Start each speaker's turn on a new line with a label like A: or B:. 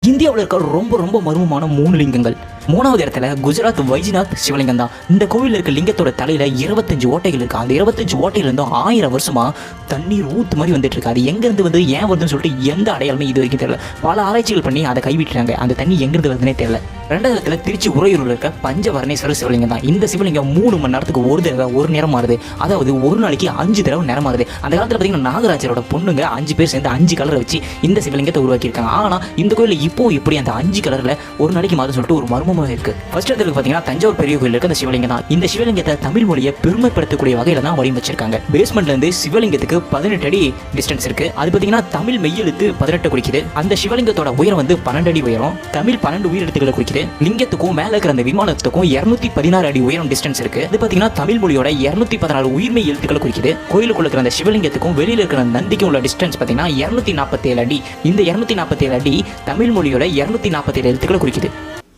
A: இந்தியாவில் இருக்க ரொம்ப ரொம்ப மர்மமான 3 லிங்கங்கள். 3வது இடத்துல குஜராத் வைஜ்நாத் சிவலிங்கம் தான். இந்த கோவில் இருக்க லிங்கத்தோட தலையில 25 ஓட்டைகள் இருக்கு. அந்த 25 ஓட்டைகள் இருந்தும் 1000 வருஷமா தண்ணீர் ஊத்து மாதிரி வந்துட்டு இருக்கு. அது எங்கிருந்து வந்து ஏன் வருதுன்னு சொல்லிட்டு எந்த அடையாளமே இது வரைக்கும் தெரியல. பல ஆராய்ச்சிகள் பண்ணி அதை கைவிட்டுறாங்க. அந்த தண்ணி எங்கிருந்து வருதுன்னே தெரியல. 2வது இடத்துல திருச்சி உறையூரில் இருக்க பஞ்சவர்ணேஸ்வரர் சிவலிங்கம் தான். இந்த சிவலிங்கம் 3 மணி நேரத்துக்கு ஒரு தடவை ஒரு நேரம் மாறுது. அதாவது ஒரு நாளைக்கு 5 தடவை நேரம் மாறுது. அந்த காலத்தில் பார்த்தீங்கன்னா நாகராஜரோட பொண்ணுங்க 5 பேர் சேர்ந்து 5 கலரை வச்சு இந்த சிவலிங்கத்தை உருவாக்கியிருக்காங்க. ஆனால் இந்த கோயிலில் இப்போ இப்படி அந்த 5 கலரில் ஒரு நாளைக்கு மாறுதுன்னு சொல்லிட்டு ஒரு மர்மமாக இருக்கு. ஃபர்ஸ்ட் இடத்துக்கு பார்த்தீங்கன்னா தஞ்சாவூர் பெரிய கோயில் இருக்க அந்த சிவலிங்கம் தான். இந்த சிவலிங்கத்தை தமிழ் மொழியை பெருமைப்படுத்தக்கூடிய வகையில் தான் வடிவமைச்சிருக்காங்க. பேஸ்மெண்ட்ல இருந்து சிவலிங்கத்துக்கு 18 அடி டிஸ்டன்ஸ் இருக்கு. அது பார்த்தீங்கன்னா தமிழ் மெய்யெழுத்து 18 குறிக்குது. அந்த சிவலிங்கத்தோட உயரம் வந்து 12 அடி உயரம். தமிழ் 12 உயிரெழுத்துக்களை குறிக்குது. லிங்கத்துக்கும் மேல இருக்கிற அந்த விமானத்துக்கும் 216 அடி உயரம் டிஸ்டன்ஸ் இருக்கு. அது பார்த்தீங்கன்னா தமிழ் மொழியோட 214 உயிர்மை எழுத்துக்களை குறிக்குது. கோயிலுக்குள்ள இருக்கிற அந்த சிவலிங்கத்துக்கும் வெளியில இருக்கிற நந்திக்கும் உள்ள டிஸ்டன்ஸ் பார்த்தீங்கன்னா 247 அடி. இந்த 247 அடி தமிழ் மொழியோட 247 எழுத்துக்களை குறிக்குது.